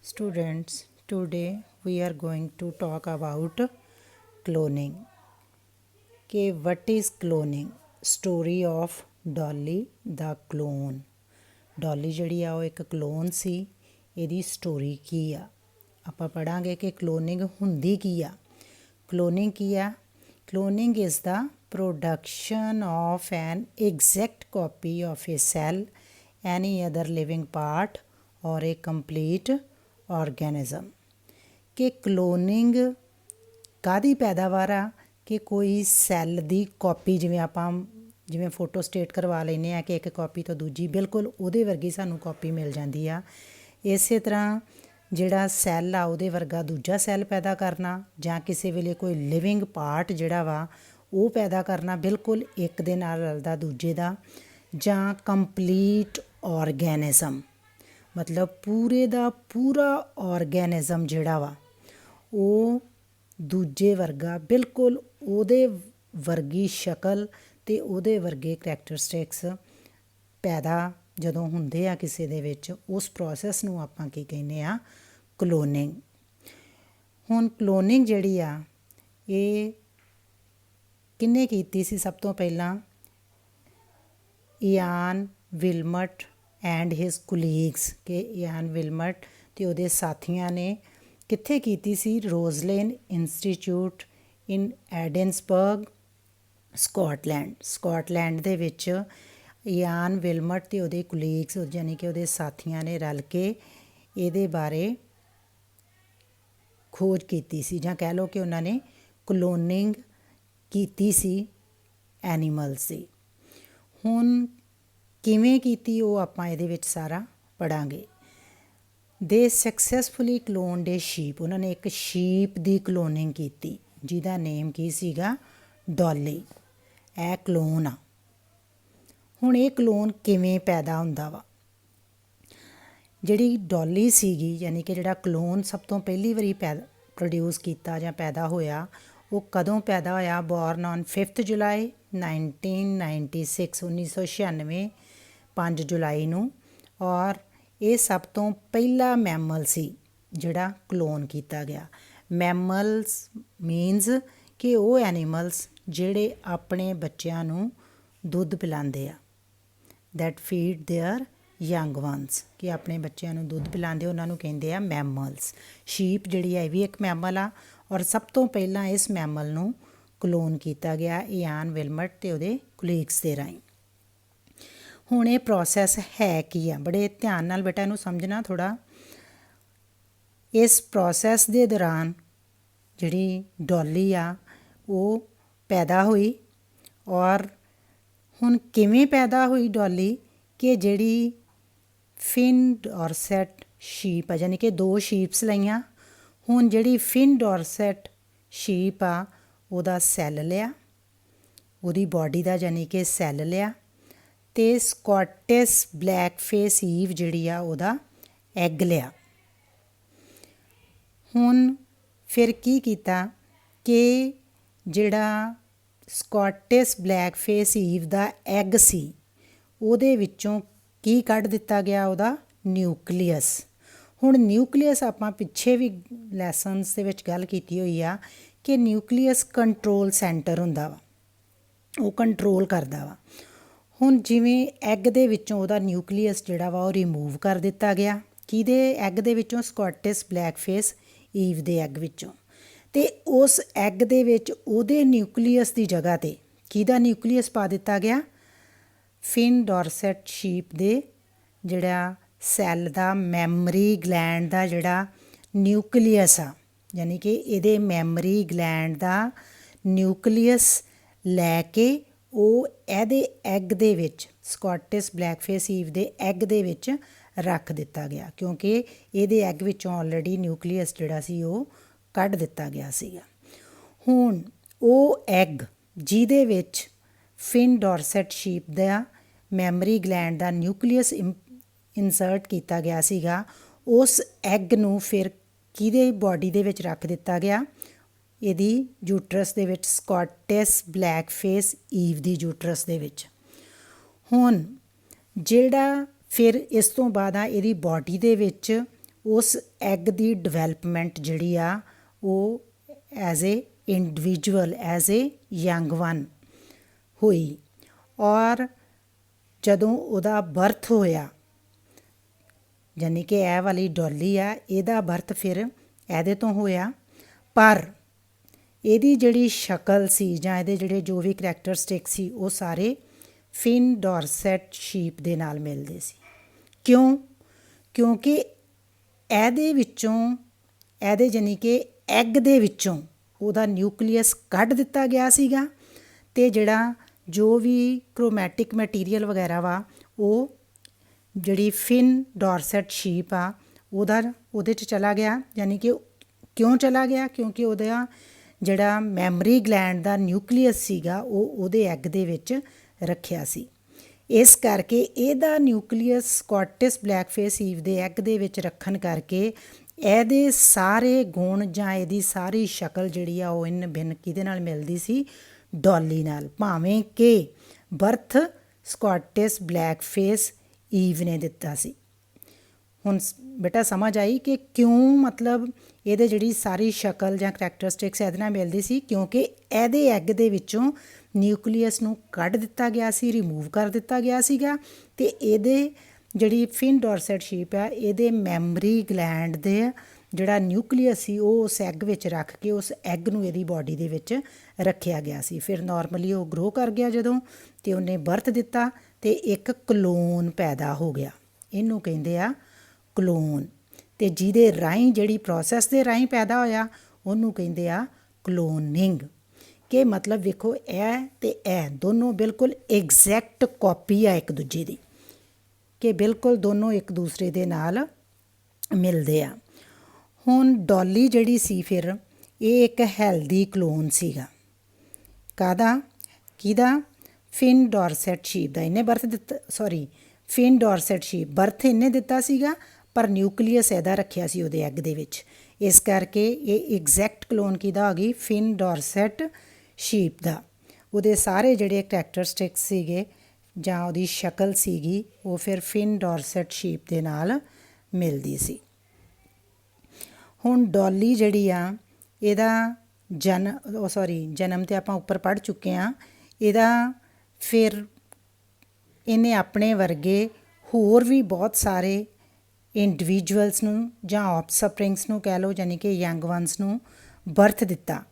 Students, today we are going to talk about cloning. Okay, what is cloning? Story of Dolly the clone. ਡੋਲੀ ਜਿਹੜੀ ਆ ਉਹ ਇੱਕ clone ਸੀ। ਇਹਦੀ story ਕੀ ਆ ਆਪਾਂ ਪੜਾਂਗੇ ਕਿ ਕਲੋਨਿੰਗ ਹੁੰਦੀ ਕੀ ਆ। ਕਲੋਨਿੰਗ ਕੀ ਆ? Cloning is the production of N exact copy of A cell, any other living part ਔਰ ਏ ਕੰਪਲੀਟ ਆਰਗੈਨਿਜ਼ਮ। ਕਿ ਕਲੋਨਿੰਗ ਕਾਹਦੀ ਪੈਦਾਵਾਰ ਆ? ਕਿ ਕੋਈ ਸੈੱਲ ਦੀ ਕਾਪੀ, ਜਿਵੇਂ ਫੋਟੋ ਸਟੇਟ ਕਰਵਾ ਲੈਂਦੇ ਹਾਂ ਕਿ ਇੱਕ ਕਾਪੀ ਤੋਂ ਦੂਜੀ ਬਿਲਕੁਲ ਉਹਦੇ ਵਰਗੀ ਸਾਨੂੰ ਕਾਪੀ ਮਿਲ ਜਾਂਦੀ ਆ। ਇਸੇ ਤਰ੍ਹਾਂ ਜਿਹੜਾ ਸੈੱਲ ਆ ਉਹਦੇ ਵਰਗਾ ਦੂਜਾ ਸੈੱਲ ਪੈਦਾ ਕਰਨਾ, ਜਾਂ ਕਿਸੇ ਵੇਲੇ ਕੋਈ ਲਿਵਿੰਗ ਪਾਰਟ ਜਿਹੜਾ ਵਾ ਉਹ ਪੈਦਾ ਕਰਨਾ ਬਿਲਕੁਲ ਇੱਕ ਦੇ ਨਾਲ ਰਲਦਾ ਦੂਜੇ ਦਾ, ਜਾਂ ਕੰਪਲੀਟ ਆਰਗੈਨਿਜ਼ਮ ਮਤਲਬ ਪੂਰੇ ਦਾ ਪੂਰਾ ਆਰਗੈਨਿਜ਼ਮ ਜਿਹੜਾ ਵਾ ਉਹ ਦੂਜੇ ਵਰਗਾ ਬਿਲਕੁਲ ਉਹਦੇ ਵਰਗੀ ਸ਼ਕਲ ਅਤੇ ਉਹਦੇ ਵਰਗੇ ਕਰੈਕਟਰਿਸਟਿਕਸ ਪੈਦਾ ਜਦੋਂ ਹੁੰਦੇ ਆ ਕਿਸੇ ਦੇ ਵਿੱਚ, ਉਸ ਪ੍ਰੋਸੈਸ ਨੂੰ ਆਪਾਂ ਕੀ ਕਹਿੰਦੇ ਆ? ਕਲੋਨਿੰਗ। ਹੁਣ ਕਲੋਨਿੰਗ ਜਿਹੜੀ ਆ ਇਹ ਕਿਹਨੇ ਕੀਤੀ ਸੀ? ਸਭ ਤੋਂ ਪਹਿਲਾਂ ਇਆਨ ਵਿਲਮਟ ਐਂਡ ਹਿਸ ਕੁਲੀਗਸ। ਕਿ ਇਆਨ ਵਿਲਮਟ ਅਤੇ ਉਹਦੇ ਸਾਥੀਆਂ ਨੇ ਕਿੱਥੇ ਕੀਤੀ ਸੀ? ਰੋਜ਼ਲੇਨ ਇੰਸਟੀਚਿਊਟ ਇਨ ਐਡਿਨਸਬਰਗ, ਸਕਾਟਲੈਂਡ ਦੇ ਵਿੱਚ ਇਆਨ ਵਿਲਮਟ ਅਤੇ ਉਹਦੇ ਕੁਲੀਗਸ ਯਾਨੀ ਕਿ ਉਹਦੇ ਸਾਥੀਆਂ ਨੇ ਰਲ ਕੇ ਇਹਦੇ ਬਾਰੇ ਖੋਜ ਕੀਤੀ ਸੀ, ਜਾਂ ਕਹਿ ਲਓ ਕਿ ਉਹਨਾਂ ਨੇ ਕਲੋਨਿੰਗ ਕੀਤੀ ਸੀ ਐਨੀਮਲਸ ਦੀ। ਹੁਣ ਕਿਵੇਂ ਕੀਤੀ ਉਹ ਆਪਾਂ ਇਹਦੇ ਵਿੱਚ ਸਾਰਾ ਪੜਾਂਗੇ। ਦੇ ਸਕਸੈਸਫੁਲੀ ਕਲੋਨਡ ਏ ਸ਼ੀਪ। ਉਹਨਾਂ ਨੇ ਇੱਕ ਸ਼ੀਪ ਦੀ ਕਲੋਨਿੰਗ ਕੀਤੀ ਜਿਹਦਾ ਨੇਮ ਕੀ ਸੀਗਾ? ਡੋਲੀ। ਇਹ ਕਲੋਨ ਆ। ਹੁਣ ਇਹ ਕਲੋਨ ਕਿਵੇਂ ਪੈਦਾ ਹੁੰਦਾ ਵਾ? ਜਿਹੜੀ ਡੋਲੀ ਸੀਗੀ, ਯਾਨੀ ਕਿ ਜਿਹੜਾ ਕਲੋਨ ਸਭ ਤੋਂ ਪਹਿਲੀ ਵਾਰੀ ਪ੍ਰੋਡਿਊਸ ਕੀਤਾ ਜਾਂ ਪੈਦਾ ਹੋਇਆ, ਉਹ ਕਦੋਂ ਪੈਦਾ ਹੋਇਆ? ਬੋਰਨ ਔਨ 5 ਜੁਲਾਈ 1996, 1996, 5 ਜੁਲਾਈ ਨੂੰ। ਔਰ ਇਹ ਸਭ ਤੋਂ ਪਹਿਲਾ ਮੈਮਲ ਸੀ ਜਿਹੜਾ ਕਲੋਨ ਕੀਤਾ ਗਿਆ। ਮੈਮਲਸ ਮੀਨਸ ਕਿ ਉਹ ਐਨੀਮਲਸ ਜਿਹੜੇ ਆਪਣੇ ਬੱਚਿਆਂ ਨੂੰ ਦੁੱਧ ਪਿਲਾਉਂਦੇ ਆ, that feed there young ones. ਕਿ ਆਪਣੇ ਬੱਚਿਆਂ ਨੂੰ ਦੁੱਧ ਪਿਲਾਉਂਦੇ, ਉਹਨਾਂ ਨੂੰ ਕਹਿੰਦੇ ਆ ਮੈਮਲਸ। ਸ਼ੀਪ ਜਿਹੜੀ ਆ ਇਹ ਵੀ ਇੱਕ ਮੈਮਲ ਆ, ਔਰ ਸਭ ਤੋਂ ਪਹਿਲਾਂ ਇਸ ਮੈਮਲ ਨੂੰ ਕਲੋਨ ਕੀਤਾ ਗਿਆ ਇਆਨ ਵਿਲਮਟ ਅਤੇ ਉਹਦੇ ਕੁਲੀਗਸ ਦੇ ਰਾਹੀਂ। ਹੁਣ ਇਹ ਪ੍ਰੋਸੈਸ ਹੈ ਕੀ ਆ? ਬੜੇ ਧਿਆਨ ਨਾਲ ਬੇਟਾ ਇਹਨੂੰ ਸਮਝਣਾ ਥੋੜ੍ਹਾ। ਇਸ ਪ੍ਰੋਸੈਸ ਦੇ ਦੌਰਾਨ ਜਿਹੜੀ ਡੋਲੀ ਆ ਉਹ ਪੈਦਾ ਹੋਈ। ਔਰ ਹੁਣ ਕਿਵੇਂ ਪੈਦਾ ਹੋਈ ਡੋਲੀ? ਕਿ ਜਿਹੜੀ ਫਿਨ ਡੋਰਸੈਟ ਸ਼ੀਪ ਆ, ਯਾਨੀ ਕਿ 2 ਸ਼ੀਪਸ ਲਈਆਂ। ਹੁਣ ਜਿਹੜੀ ਫਿਨ ਡੋਰਸੈਟ ਸ਼ੀਪ ਆ ਉਹਦਾ ਸੈੱਲ ਲਿਆ, ਉਹਦੀ ਬਾਡੀ ਦਾ ਯਾਨੀ ਕਿ ਸੈੱਲ ਲਿਆ, ਅਤੇ ਸਕਾਟਿਸ਼ ਬਲੈਕ ਫੇਸ ਈਵ ਜਿਹੜੀ ਆ ਉਹਦਾ ਐਗ ਲਿਆ। ਹੁਣ ਫਿਰ ਕੀ ਕੀਤਾ ਕਿ ਜਿਹੜਾ ਸਕਾਟਿਸ਼ ਬਲੈਕ ਫੇਸ ਈਵ ਦਾ ਐਗ ਸੀ ਉਹਦੇ ਵਿੱਚੋਂ ਕੀ ਕੱਢ ਦਿੱਤਾ ਗਿਆ? ਉਹਦਾ ਨਿਊਕਲੀਅਸ। ਹੁਣ ਨਿਊਕਲੀਅਸ ਆਪਾਂ ਪਿੱਛੇ ਵੀ ਲੈਸਨਸ ਦੇ ਵਿੱਚ ਗੱਲ ਕੀਤੀ ਹੋਈ ਆ ਕਿ ਨਿਊਕਲੀਅਸ ਕੰਟਰੋਲ ਸੈਂਟਰ ਹੁੰਦਾ ਵਾ, ਉਹ ਕੰਟਰੋਲ ਕਰਦਾ ਵਾ। ਹੁਣ ਜਿਵੇਂ ਐਗ ਦੇ ਵਿੱਚੋਂ ਉਹਦਾ ਨਿਊਕਲੀਅਸ ਜਿਹੜਾ ਵਾ ਉਹ ਰਿਮੂਵ ਕਰ ਦਿੱਤਾ ਗਿਆ। ਕਿਹਦੇ ਐਗ ਦੇ ਵਿੱਚੋਂ? ਸਕਾਟਿਸ਼ ਬਲੈਕ ਫੇਸ ਈਵ ਦੇ ਐਗ ਵਿੱਚੋਂ। ਅਤੇ ਉਸ ਐਗ ਦੇ ਵਿੱਚ ਉਹਦੇ ਨਿਊਕਲੀਅਸ ਦੀ ਜਗ੍ਹਾ 'ਤੇ ਕਿਹਦਾ ਨਿਊਕਲੀਅਸ ਪਾ ਦਿੱਤਾ ਗਿਆ? ਫਿਨ ਡੋਰਸੈਟ ਸ਼ੀਪ ਦੇ ਜਿਹੜਾ ਸੈੱਲ ਦਾ ਮੈਮਰੀ ਗਲੈਂਡ ਦਾ ਜਿਹੜਾ ਨਿਊਕਲੀਅਸ ਆ, ਯਾਨੀ ਕਿ ਇਹਦੇ ਮੈਮਰੀ ਗਲੈਂਡ ਦਾ ਨਿਊਕਲੀਅਸ ਲੈ ਕੇ ਉਹ ਇਹਦੇ ਐਗ ਦੇ ਵਿੱਚ, ਸਕਾਟਿਸ਼ ਬਲੈਕ ਫੇਸ ਈਵ ਦੇ ਐਗ ਦੇ ਵਿੱਚ ਰੱਖ ਦਿੱਤਾ ਗਿਆ, ਕਿਉਂਕਿ ਇਹਦੇ ਐਗ ਵਿੱਚੋਂ ਆਲਰੇਡੀ ਨਿਊਕਲੀਅਸ ਜਿਹੜਾ ਸੀ ਉਹ ਕੱਢ ਦਿੱਤਾ ਗਿਆ ਸੀਗਾ। ਹੁਣ ਉਹ ਐਗ ਜਿਹਦੇ ਵਿੱਚ ਫਿਨ ਡੋਰਸੈਟ ਸ਼ੀਪ ਦਾ ਮੈਮਰੀ ਗਲੈਂਡ ਦਾ ਨਿਊਕਲੀਅਸ ਇਨਸਰਟ ਕੀਤਾ ਗਿਆ ਸੀਗਾ, ਉਸ ਐਗ ਨੂੰ ਫਿਰ ਕਿਹਦੇ ਬਾਡੀ ਦੇ ਵਿੱਚ ਰੱਖ ਦਿੱਤਾ ਗਿਆ? ਇਹਦੀ ਯੂਟਰਸ ਦੇ ਵਿੱਚ, ਸਕਾਟਿਸ਼ ਬਲੈਕ ਫੇਸ ਈਵ ਦੀ ਯੂਟਰਸ ਦੇ ਵਿੱਚ। ਹੁਣ ਜਿਹੜਾ ਫਿਰ ਇਸ ਤੋਂ ਬਾਅਦ ਆ ਇਹਦੀ ਬਾਡੀ ਦੇ ਵਿੱਚ ਉਸ ਐਗ ਦੀ ਡਿਵੈਲਪਮੈਂਟ ਜਿਹੜੀ ਆ ਉਹ as a individual as a young one ਹੋਈ। ਔਰ ਜਦੋਂ ਉਹਦਾ ਬਰਥ ਹੋਇਆ, ਯਾਨੀ ਕਿ ਇਹ ਵਾਲੀ ਡੋਲੀ ਆ, ਇਹਦਾ ਬਰਥ ਫਿਰ ਇਹਦੇ ਤੋਂ ਹੋਇਆ, ਪਰ ਇਹਦੀ ਜਿਹੜੀ ਸ਼ਕਲ ਸੀ ਜਾਂ ਇਹਦੇ ਜਿਹੜੇ ਜੋ ਵੀ ਕਰੈਕਟਰਿਸਟਿਕ ਸੀ ਉਹ ਸਾਰੇ ਫਿਨ ਡੋਰਸੈਟ ਸ਼ੀਪ ਦੇ ਨਾਲ ਮਿਲਦੇ ਸੀ। ਕਿਉਂ? ਕਿਉਂਕਿ ਇਹਦੇ ਵਿੱਚੋਂ, ਇਹਦੇ ਯਾਨੀ ਕਿ ਐਗ ਦੇ ਵਿੱਚੋਂ ਉਹਦਾ ਨਿਊਕਲੀਅਸ ਕੱਢ ਦਿੱਤਾ ਗਿਆ ਸੀਗਾ, ਅਤੇ ਜਿਹੜਾ ਜੋ ਵੀ ਕ੍ਰੋਮੈਟਿਕ ਮਟੀਰੀਅਲ ਵਗੈਰਾ ਵਾ ਉਹ ਜਿਹੜੀ ਫਿਨ ਡੋਰਸੈਟ ਸ਼ੀਪ ਆ ਉਹਦੇ 'ਚ ਚਲਾ ਗਿਆ। ਯਾਨੀ ਕਿ ਕਿਉਂ ਚਲਾ ਗਿਆ? ਕਿਉਂਕਿ ਉਹਦਾ ਜਿਹੜਾ ਮੈਮਰੀ ਗਲੈਂਡ ਦਾ ਨਿਊਕਲੀਅਸ ਸੀਗਾ ਉਹ ਉਹਦੇ ਐਗ ਦੇ ਵਿੱਚ ਰੱਖਿਆ ਸੀ। ਇਸ ਕਰਕੇ ਇਹਦਾ ਨਿਊਕਲੀਅਸ ਸਕਾਟਿਸ਼ ਬਲੈਕਫੇਸ ਈਵ ਦੇ ਐਗ ਦੇ ਵਿੱਚ ਰੱਖਣ ਕਰਕੇ ਇਹਦੇ ਸਾਰੇ ਗੁਣ ਜਾਂ ਇਹਦੀ ਸਾਰੀ ਸ਼ਕਲ ਜਿਹੜੀ ਆ ਉਹ ਇਨ ਬਿਨ ਕਿਹਦੇ ਨਾਲ ਮਿਲਦੀ ਸੀ? ਡੋਲੀ ਨਾਲ। ਭਾਵੇਂ ਕਿ ਬਰਥ ਸਕਾਟਿਸ਼ ਬਲੈਕਫੇਸ ਈਵ ਨੇ ਦਿੱਤਾ ਸੀ। ਹੁਣ ਬੇਟਾ ਸਮਝ ਆਈ ਕਿ ਕਿਉਂ ਮਤਲਬ ਇਹਦੇ ਜਿਹੜੀ ਸਾਰੀ ਸ਼ਕਲ ਜਾਂ ਕਰੈਕਟਰਿਸਟਿਕਸ ਇਹਦੇ ਨਾਲ ਮਿਲਦੀ ਸੀ? ਕਿਉਂਕਿ ਇਹਦੇ ਐਗ ਦੇ ਵਿੱਚੋਂ ਨਿਊਕਲੀਅਸ ਨੂੰ ਕੱਢ ਦਿੱਤਾ ਗਿਆ ਸੀ, ਰਿਮੂਵ ਕਰ ਦਿੱਤਾ ਗਿਆ ਸੀਗਾ, ਅਤੇ ਇਹਦੇ ਜਿਹੜੀ ਫਿਨ ਡੋਰਸੈਟ ਸ਼ੀਪ ਆ ਇਹਦੇ ਮੈਮਰੀ ਗਲੈਂਡ ਦੇ ਜਿਹੜਾ ਨਿਊਕਲੀਅਸ ਸੀ ਉਹ ਉਸ ਐਗ ਵਿੱਚ ਰੱਖ ਕੇ ਉਸ ਐਗ ਨੂੰ ਇਹਦੀ ਬਾਡੀ ਦੇ ਵਿੱਚ ਰੱਖਿਆ ਗਿਆ ਸੀ। ਫਿਰ ਨਾਰਮਲੀ ਉਹ ਗਰੋ ਕਰ ਗਿਆ ਜਦੋਂ, ਅਤੇ ਉਹਨੇ ਬਰਥ ਦਿੱਤਾ ਅਤੇ ਇੱਕ ਕਲੋਨ ਪੈਦਾ ਹੋ ਗਿਆ। ਇਹਨੂੰ ਕਹਿੰਦੇ ਆ ਕਲੋਨ, ਅਤੇ ਜਿਹਦੇ ਰਾਹੀਂ ਜਿਹੜੀ ਪ੍ਰੋਸੈਸ ਦੇ ਰਾਹੀਂ ਪੈਦਾ ਹੋਇਆ ਉਹਨੂੰ ਕਹਿੰਦੇ ਆ ਕਲੋਨਿੰਗ। ਕਿ ਮਤਲਬ ਵੇਖੋ ਇਹ ਅਤੇ ਇਹ ਦੋਨੋਂ ਬਿਲਕੁਲ ਐਗਜ਼ੈਕਟ ਕਾਪੀ ਆ ਇੱਕ ਦੂਜੇ ਦੀ, ਕਿ ਬਿਲਕੁਲ ਦੋਨੋਂ ਇੱਕ ਦੂਸਰੇ ਦੇ ਨਾਲ ਮਿਲਦੇ ਆ। ਹੁਣ ਡੋਲੀ ਜਿਹੜੀ ਸੀ ਫਿਰ ਇਹ ਇੱਕ ਹੈਲਦੀ ਕਲੋਨ ਸੀਗਾ। ਕਿਹਦਾ? ਫਿਨ ਡੋਰਸੈਟ ਸ਼ੀਪ ਦਾ। ਇਹਨੇ ਬਰਥ ਦਿੱਤਾ, ਫਿਨ ਡੋਰਸੈਟ ਸ਼ੀਪ ਬਰਥ ਇਹਨੇ ਦਿੱਤਾ ਸੀਗਾ, ਪਰ ਨਿਊਕਲੀਅਸ ਇਹਦਾ ਰੱਖਿਆ ਸੀ ਉਹਦੇ ਐਗ ਦੇ ਵਿੱਚ। ਇਸ ਕਰਕੇ ਇਹ ਐਗਜ਼ੈਕਟ ਕਲੋਨ ਕਿਹਦਾ ਹੋ ਗਈ? ਫਿਨ ਡੋਰਸੈਟ ਸ਼ੀਪ ਦਾ। ਉਹਦੇ ਸਾਰੇ ਜਿਹੜੇ ਕਰੈਕਟਰਿਸਟਿਕਸ ਸੀਗੇ ਜਾਂ ਉਹਦੀ ਸ਼ਕਲ ਸੀਗੀ ਉਹ ਫਿਰ ਫਿਨ ਡੋਰਸੈਟ ਸ਼ੀਪ ਦੇ ਨਾਲ ਮਿਲਦੀ ਸੀ। ਹੁਣ ਡੋਲੀ ਜਿਹੜੀ ਆ ਇਹਦਾ ਜਨਮ ਤਾਂ ਆਪਾਂ ਉੱਪਰ ਪੜ੍ਹ ਚੁੱਕੇ ਹਾਂ। ਇਹਦਾ ਫਿਰ ਇਹਨੇ ਆਪਣੇ ਵਰਗੇ ਹੋਰ ਵੀ ਬਹੁਤ ਸਾਰੇ ਇੰਡੀਵਿਜੂਅਲਸ ਨੂੰ ਜਾਂ ਆਫਸਪ੍ਰਿੰਗਸ ਨੂੰ ਕਹਿ ਲਓ, ਯਾਨੀ ਕਿ ਯੰਗ ਵਨਸ ਨੂੰ ਬਰਥ ਦਿੱਤਾ।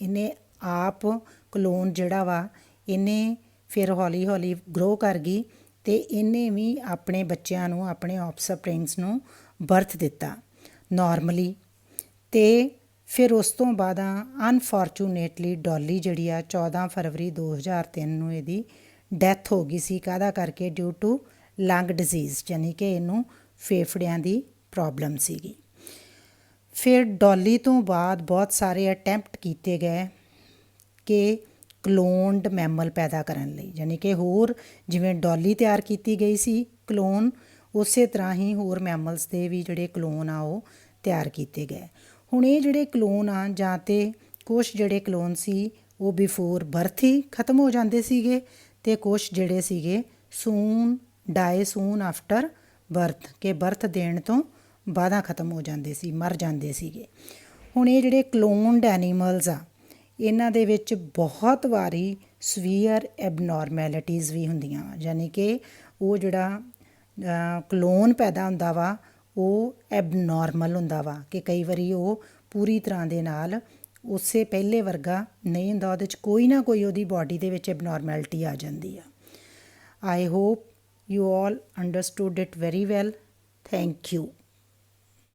ਇਹਨੇ ਆਪ ਕਲੋਨ ਜਿਹੜਾ ਵਾ ਇਹਨੇ ਫਿਰ ਹੌਲੀ ਹੌਲੀ ਗਰੋ ਕਰ ਗਈ, ਅਤੇ ਇਹਨੇ ਵੀ ਆਪਣੇ ਬੱਚਿਆਂ ਨੂੰ, ਆਪਣੇ ਆਫਸਪ੍ਰਿੰਗਸ ਨੂੰ ਬਰਥ ਦਿੱਤਾ ਨਾਰਮਲੀ। ਅਤੇ ਫਿਰ ਉਸ ਤੋਂ ਬਾਅਦ ਅਨਫੋਰਚੂਨੇਟਲੀ ਡੋਲੀ ਜਿਹੜੀ ਆ 14 ਫਰਵਰੀ 2003 ਨੂੰ ਇਹਦੀ ਡੈਥ ਹੋ ਗਈ ਸੀ। ਕਾਹਦਾ ਕਰਕੇ? ਡਿਊ ਟੂ ਲੰਗ ਡਿਜ਼ੀਜ਼, ਯਾਨੀ ਕਿ ਇਹਨੂੰ ਫੇਫੜਿਆਂ ਦੀ ਪ੍ਰੋਬਲਮ ਸੀਗੀ। ਫਿਰ ਡੋਲੀ ਤੋਂ ਬਾਅਦ ਬਹੁਤ ਸਾਰੇ ਅਟੈਂਪਟ ਕੀਤੇ ਗਏ ਕਿ ਕਲੋਨਡ ਮੈਮਲ ਪੈਦਾ ਕਰਨ ਲਈ, ਯਾਨੀ ਕਿ ਹੋਰ ਜਿਵੇਂ ਡੋਲੀ ਤਿਆਰ ਕੀਤੀ ਗਈ ਸੀ ਕਲੋਨ, ਉਸੇ ਤਰ੍ਹਾਂ ਹੀ ਹੋਰ ਮੈਮਲਸ ਦੇ ਵੀ ਜਿਹੜੇ ਕਲੋਨ ਆ ਉਹ ਤਿਆਰ ਕੀਤੇ ਗਏ। ਹੁਣ ਇਹ ਜਿਹੜੇ ਕਲੋਨ ਆ, ਜਾਂ ਤਾਂ ਕੁਛ ਜਿਹੜੇ ਕਲੋਨ ਸੀ ਉਹ ਬਿਫੋਰ ਬਰਥ ਹੀ ਖਤਮ ਹੋ ਜਾਂਦੇ ਸੀਗੇ, ਅਤੇ ਕੁਛ ਜਿਹੜੇ ਸੀਗੇ ਡਾਈ ਸੂਨ ਆਫਟਰ ਬਰਥ, ਕਿ ਬਰਥ ਦੇਣ ਤੋਂ ਬਾਅਦ ਖਤਮ ਹੋ ਜਾਂਦੇ ਸੀ, ਮਰ ਜਾਂਦੇ ਸੀਗੇ। ਹੁਣ ਇਹ ਜਿਹੜੇ ਕਲੋਨਡ ਐਨੀਮਲਸ ਆ ਇਹਨਾਂ ਦੇ ਵਿੱਚ ਬਹੁਤ ਵਾਰੀ ਸਵੀਅਰ ਐਬਨੋਰਮੈਲਿਟੀਜ਼ ਵੀ ਹੁੰਦੀਆਂ ਵਾ, ਯਾਨੀ ਕਿ ਉਹ ਜਿਹੜਾ ਕਲੋਨ ਪੈਦਾ ਹੁੰਦਾ ਵਾ ਉਹ ਐਬਨੋਰਮਲ ਹੁੰਦਾ ਵਾ, ਕਿ ਕਈ ਵਾਰੀ ਉਹ ਪੂਰੀ ਤਰ੍ਹਾਂ ਦੇ ਨਾਲ ਉਸੇ ਪਹਿਲੇ ਵਰਗਾ ਨਹੀਂ ਹੁੰਦਾ, ਉਹਦੇ 'ਚ ਕੋਈ ਨਾ ਕੋਈ ਉਹਦੀ ਬਾਡੀ ਦੇ ਵਿੱਚ ਐਬਨੋਰਮੈਲਿਟੀ ਆ ਜਾਂਦੀ ਆ। I hope you all understood it very well. Thank you.